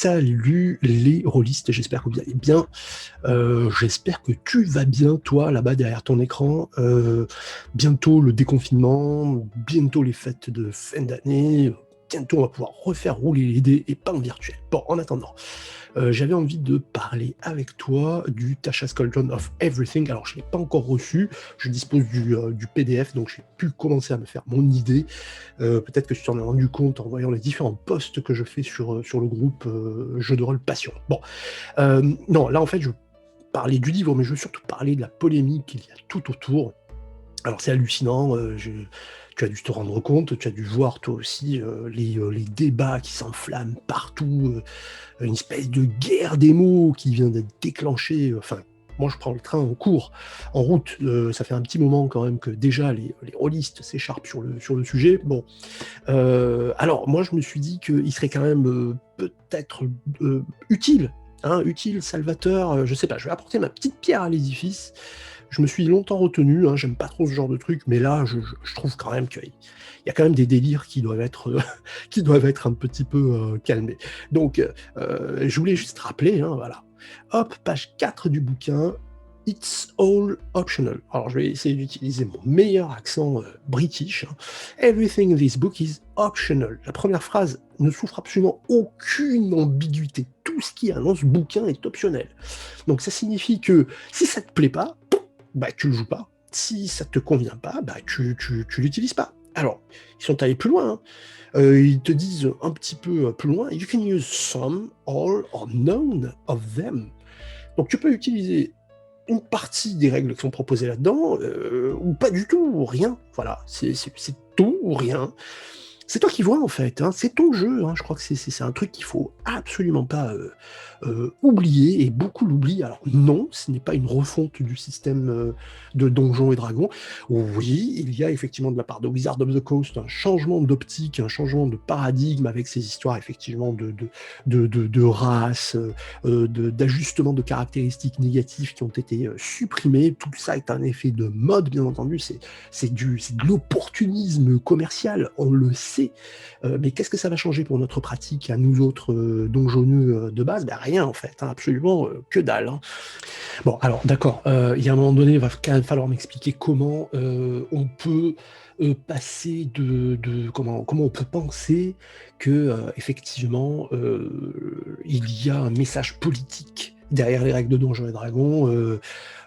Salut les rôlistes, j'espère que vous allez bien. J'espère que tu vas bien, toi, là-bas derrière ton écran. Bientôt le déconfinement, bientôt les fêtes de fin d'année. Bientôt on va pouvoir refaire rouler les dés et pas en virtuel. Bon, en attendant, j'avais envie de parler avec toi du Tasha's Cauldron of Everything. Alors, je ne l'ai pas encore reçu, je dispose du PDF, donc j'ai pu commencer à me faire mon idée. Peut-être que tu t'en es rendu compte en voyant les différents posts que je fais sur le groupe Jeux de rôle Passion. Bon, non, là en fait, je parlais du livre, mais je veux surtout parler de la polémique qu'il y a tout autour. Alors c'est hallucinant, tu as dû te rendre compte, tu as dû voir toi aussi les débats qui s'enflamment partout, une espèce de guerre des mots qui vient d'être déclenchée. Enfin, moi je prends le train en route. Ça fait un petit moment quand même que déjà les rôlistes s'écharpent sur le sujet. Bon, alors moi je me suis dit qu'il serait quand même peut-être utile, utile, salvateur, je sais pas, je vais apporter ma petite pierre à l'édifice. Je me suis longtemps retenu, j'aime pas trop ce genre de truc, mais là, je trouve quand même qu'il y a quand même des délires qui doivent être, qui doivent être un petit peu calmés. Donc, je voulais juste rappeler, voilà. Hop, page 4 du bouquin, It's all optional. Alors, je vais essayer d'utiliser mon meilleur accent british. Everything in this book is optional. La première phrase ne souffre absolument aucune ambiguïté. Tout ce qui est dans ce bouquin est optionnel. Donc, ça signifie que si ça te plaît pas, bah, tu le joues pas. Si ça te convient pas, bah, tu l'utilises pas. Alors, ils sont allés plus loin. Ils te disent un petit peu plus loin, you can use some, all, or none of them. Donc, tu peux utiliser une partie des règles qui sont proposées là-dedans, ou pas du tout, ou rien. Voilà, c'est tout ou rien. C'est toi qui vois, en fait, c'est ton jeu. Je crois que c'est un truc qu'il faut absolument pas oublier, et beaucoup l'oublient. Alors non, ce n'est pas une refonte du système de Donjons et Dragons. Oui, il y a effectivement de la part de Wizards of the Coast un changement d'optique, un changement de paradigme avec ces histoires effectivement de race, d'ajustement de caractéristiques négatives qui ont été supprimées. Tout ça est un effet de mode, bien entendu. C'est de l'opportunisme commercial, on le sait. Mais qu'est-ce que ça va changer pour notre pratique à nous autres donjonneux de base? Ben rien en fait, absolument que dalle. Bon, alors d'accord, il y a un moment donné, il va quand même falloir m'expliquer comment on peut passer comment on peut penser que effectivement il y a un message politique derrière les règles de Donjons et Dragons,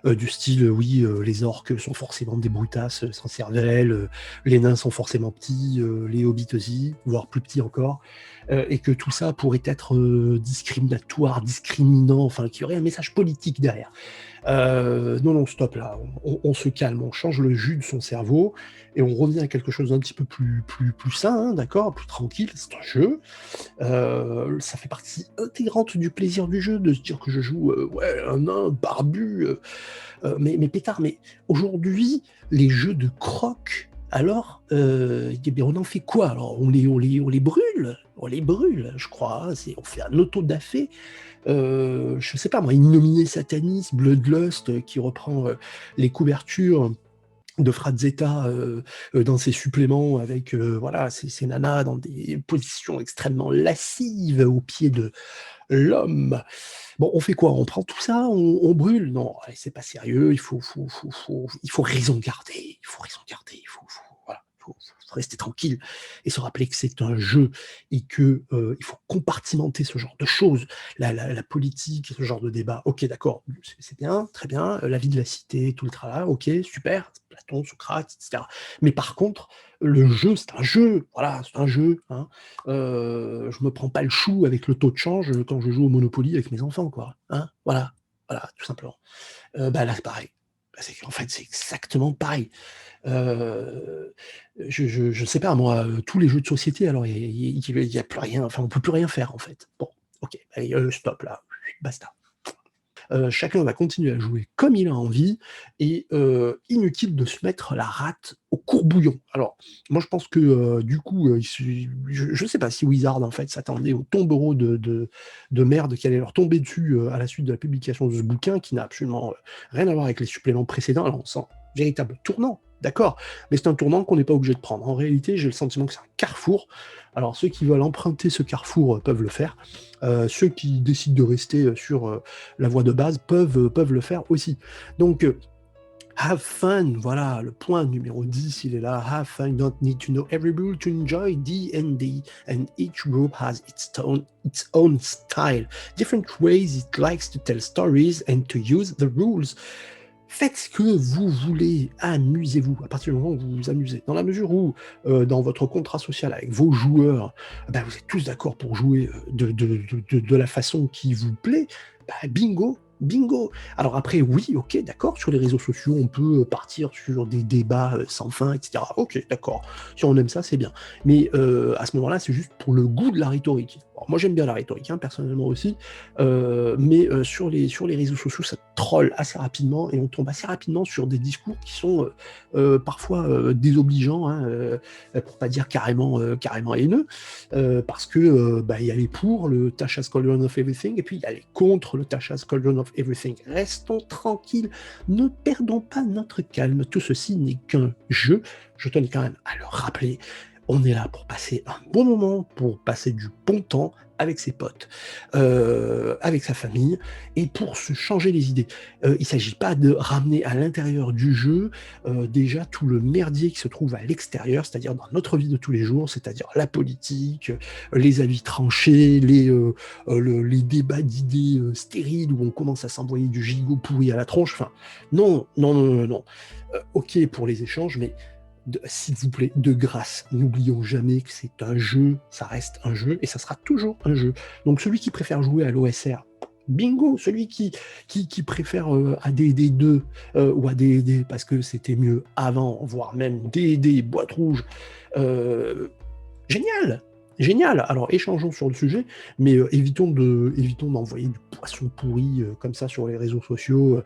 du style oui, les orques sont forcément des brutasses sans cervelle, les nains sont forcément petits, les hobbits aussi, voire plus petits encore, et que tout ça pourrait être discriminatoire, discriminant, enfin qu'il y aurait un message politique derrière. Non, stop là, on se calme, on change le jus de son cerveau et on revient à quelque chose d'un petit peu plus sain, d'accord, plus tranquille. C'est un jeu, ça fait partie intégrante du plaisir du jeu de se dire que je joue un nain barbu, mais pétard. Mais aujourd'hui, les jeux de crocs, alors, on en fait quoi? Alors, on les brûle, je crois. On fait un auto-da-fé. Je sais pas moi, Innominé Satanis, Bloodlust, qui reprend les couvertures de Frazetta dans ses suppléments avec voilà, ces nanas dans des positions extrêmement lascives au pied de l'homme. Bon, on fait quoi? On prend tout ça, on brûle? Non, allez, c'est pas sérieux, il faut raison garder, voilà, faut rester tranquille et se rappeler que c'est un jeu et que il faut compartimenter ce genre de choses, la politique, ce genre de débat. Ok, d'accord, c'est bien, très bien, la vie de la cité, tout le tralala, ok, super, Platon, Socrate, etc. Mais par contre, le jeu, c'est un jeu, voilà, c'est un jeu. Je me prends pas le chou avec le taux de change quand je joue au Monopoly avec mes enfants, quoi. Voilà, tout simplement. Bah là, c'est pareil. En fait, c'est exactement pareil. Je sais pas, moi, tous les jeux de société, alors il y a plus rien, enfin, on peut plus rien faire, en fait. Bon, ok, allez, stop là, basta. Chacun va continuer à jouer comme il a envie et inutile de se mettre la rate au courbouillon. Alors, moi je pense que du coup, je sais pas si Wizard en fait s'attendait au tombereau de merde qui allait leur tomber dessus à la suite de la publication de ce bouquin qui n'a absolument rien à voir avec les suppléments précédents. Alors on sent véritable tournant d'accord, mais c'est un tournant qu'on n'est pas obligé de prendre. En réalité, j'ai le sentiment que c'est un carrefour. Alors, ceux qui veulent emprunter ce carrefour peuvent le faire. Ceux qui décident de rester sur la voie de base peuvent le faire aussi. Donc, have fun, voilà, le point numéro 10, il est là. Have fun, you don't need to know every rule to enjoy D&D, and each group has its own style, different ways it likes to tell stories and to use the rules. Faites ce que vous voulez, amusez-vous, à partir du moment où vous vous amusez. Dans la mesure où, dans votre contrat social avec vos joueurs, bah, vous êtes tous d'accord pour jouer de la façon qui vous plaît, bah, bingo, bingo. Alors après, oui, ok, d'accord, sur les réseaux sociaux, on peut partir sur des débats sans fin, etc. Ok, d'accord, si on aime ça, c'est bien. Mais à ce moment-là, c'est juste pour le goût de la rhétorique. Alors, moi, j'aime bien la rhétorique, hein, personnellement aussi, mais sur les réseaux sociaux, ça troll assez rapidement et on tombe assez rapidement sur des discours qui sont parfois désobligeants, hein, pour pas dire carrément haineux, parce que bah, il y a les pour le Tasha's Cauldron of Everything et puis il y a les contre le Tasha's Cauldron of Everything. Restons tranquilles, ne perdons pas notre calme. Tout ceci n'est qu'un jeu. Je tenais quand même à le rappeler. On est là pour passer un bon moment, pour passer du bon temps avec ses potes, avec sa famille, et pour se changer les idées. Il ne s'agit pas de ramener à l'intérieur du jeu déjà tout le merdier qui se trouve à l'extérieur, c'est-à-dire dans notre vie de tous les jours, c'est-à-dire la politique, les avis tranchés, les débats d'idées stériles où on commence à s'envoyer du gigot pourri à la tronche. Enfin, non, non, non, non, non. Ok pour les échanges, mais s'il vous plaît, de grâce, n'oublions jamais que c'est un jeu, ça reste un jeu, et ça sera toujours un jeu. Donc celui qui préfère jouer à l'OSR, bingo, celui qui préfère à D&D 2 ou à D&D parce que c'était mieux avant, voire même D&D, boîte rouge, génial, génial. Alors échangeons sur le sujet, mais évitons d'envoyer du poisson pourri comme ça sur les réseaux sociaux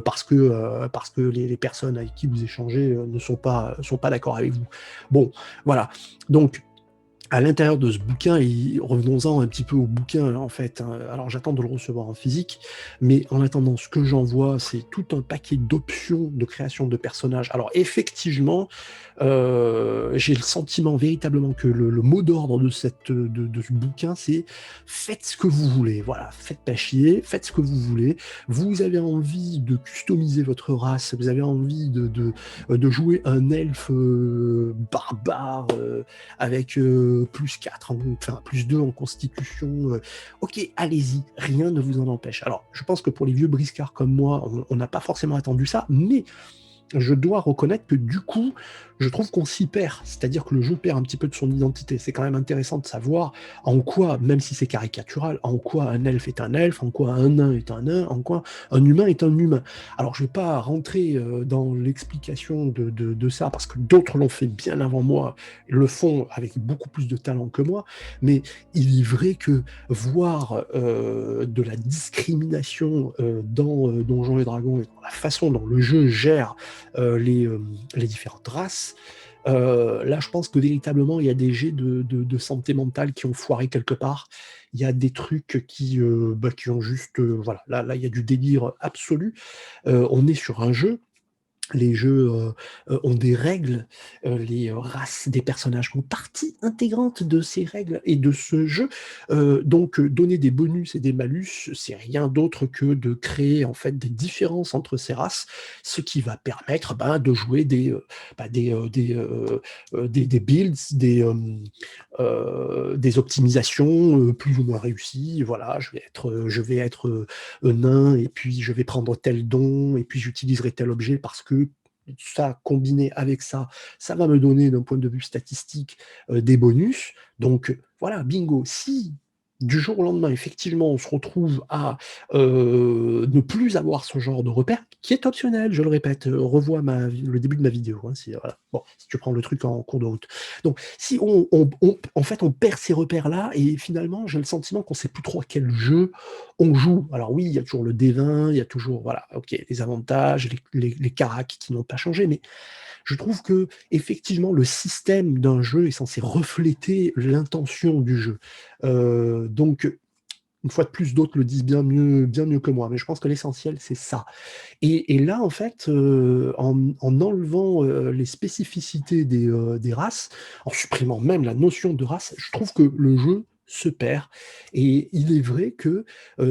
parce que les personnes avec qui vous échangez ne sont pas d'accord avec vous. Bon, voilà. Donc à l'intérieur de ce bouquin, et revenons-en un petit peu au bouquin en fait, hein. Alors j'attends de le recevoir en physique, mais en attendant, ce que j'en vois, c'est tout un paquet d'options de création de personnages. Alors effectivement, j'ai le sentiment véritablement que le mot d'ordre de ce bouquin, c'est faites ce que vous voulez. Voilà, faites pas chier, faites ce que vous voulez. Vous avez envie de customiser votre race, vous avez envie de jouer un elfe barbare avec plus 4, enfin plus 2 en constitution. Ok, allez-y, rien ne vous en empêche. Alors, je pense que pour les vieux briscards comme moi, on n'a pas forcément attendu ça, mais je dois reconnaître que du coup, je trouve qu'on s'y perd. C'est-à-dire que le jeu perd un petit peu de son identité. C'est quand même intéressant de savoir en quoi, même si c'est caricatural, en quoi un elfe est un elfe, en quoi un nain est un nain, en quoi un humain est un humain. Alors, je ne vais pas rentrer dans l'explication de ça, parce que d'autres l'ont fait bien avant moi, le font avec beaucoup plus de talent que moi, mais il est vrai que voir de la discrimination dans Donjons et Dragons et dans la façon dont le jeu gère les différentes races, là je pense que véritablement il y a des jets de santé mentale qui ont foiré quelque part. Il y a des trucs qui ont juste voilà, là il y a du délire absolu. On est sur un jeu. Les jeux ont des règles, les races des personnages font partie intégrante de ces règles et de ce jeu. Donc donner des bonus et des malus, c'est rien d'autre que de créer en fait des différences entre ces races, ce qui va permettre de jouer des builds, des optimisations plus ou moins réussies. Voilà, je vais être nain et puis je vais prendre tel don et puis j'utiliserai tel objet parce que ça, combiné avec ça, ça va me donner d'un point de vue statistique des bonus. Donc voilà, bingo. Si du jour au lendemain, effectivement, on se retrouve à ne plus avoir ce genre de repère, qui est optionnel, je le répète, revois le début de ma vidéo, hein, voilà. Bon, si tu prends le truc en cours de route. Donc, si en fait, on perd ces repères-là, et finalement, j'ai le sentiment qu'on ne sait plus trop à quel jeu on joue. Alors oui, il y a toujours le D20, il y a toujours, voilà, ok, les avantages, les caracs qui n'ont pas changé, mais je trouve que effectivement le système d'un jeu est censé refléter l'intention du jeu. Donc Une fois de plus, d'autres le disent bien mieux que moi, mais je pense que l'essentiel, c'est ça. Et là, en fait, en enlevant les spécificités des races, en supprimant même la notion de race, je trouve que le jeu se perd. Et il est vrai que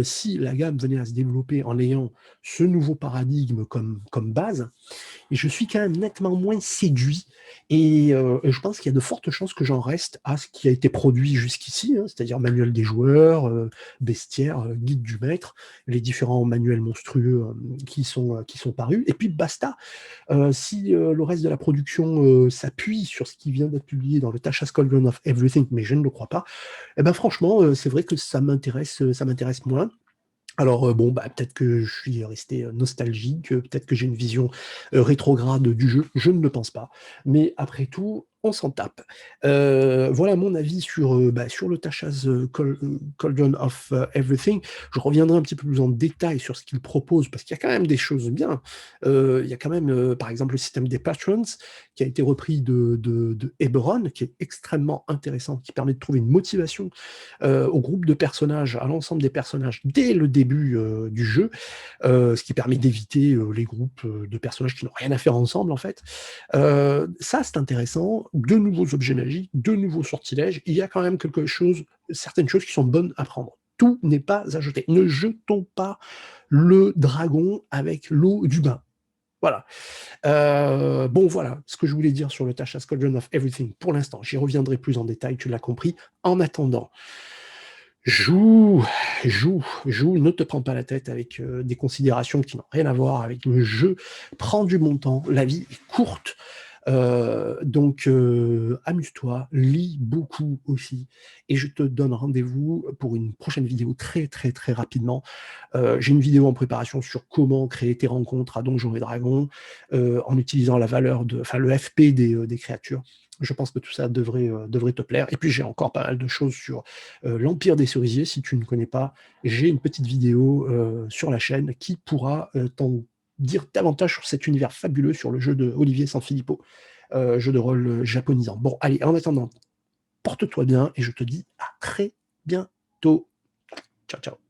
si la gamme venait à se développer en ayant ce nouveau paradigme comme base, et je suis quand même nettement moins séduit. Et je pense qu'il y a de fortes chances que j'en reste à ce qui a été produit jusqu'ici, hein, c'est-à-dire manuel des joueurs, bestiaire, guide du maître, les différents manuels monstrueux qui sont parus. Et puis basta. Si le reste de la production s'appuie sur ce qui vient d'être publié dans le Tasha's Cauldron of Everything, mais je ne le crois pas, eh ben franchement, c'est vrai que ça m'intéresse moins. Alors, bon, bah, peut-être que je suis resté nostalgique, peut-être que j'ai une vision rétrograde du jeu, je ne le pense pas. Mais après tout, on s'en tape. Voilà mon avis sur le Tasha's Cauldron of Everything. Je reviendrai un petit peu plus en détail sur ce qu'il propose, parce qu'il y a quand même des choses bien. Il y a quand même, par exemple, le système des patrons, qui a été repris de Eberron, qui est extrêmement intéressant, qui permet de trouver une motivation au groupe de personnages, à l'ensemble des personnages dès le début du jeu, ce qui permet d'éviter les groupes de personnages qui n'ont rien à faire ensemble en fait. Ça c'est intéressant, de nouveaux objets magiques, de nouveaux sortilèges, il y a quand même certaines choses qui sont bonnes à prendre. Tout n'est pas à jeter. Ne jetons pas le dragon avec l'eau du bain. Voilà. Bon, voilà ce que je voulais dire sur le Tasha's Cauldron of Everything pour l'instant. J'y reviendrai plus en détail, tu l'as compris. En attendant, joue, joue, ne te prends pas la tête avec des considérations qui n'ont rien à voir avec le jeu. Prends du bon temps, la vie est courte. Donc, amuse-toi, lis beaucoup aussi. Et je te donne rendez-vous pour une prochaine vidéo très, très, très rapidement. J'ai une vidéo en préparation sur comment créer tes rencontres à Donjons et Dragons en utilisant le FP des créatures. Je pense que tout ça devrait te plaire. Et puis, j'ai encore pas mal de choses sur l'Empire des Cerisiers. Si tu ne connais pas, j'ai une petite vidéo sur la chaîne qui pourra t'en dire davantage sur cet univers fabuleux, sur le jeu de Olivier Sanfilippo, jeu de rôle japonisant. Bon, allez, en attendant, porte-toi bien et je te dis à très bientôt. Ciao, ciao.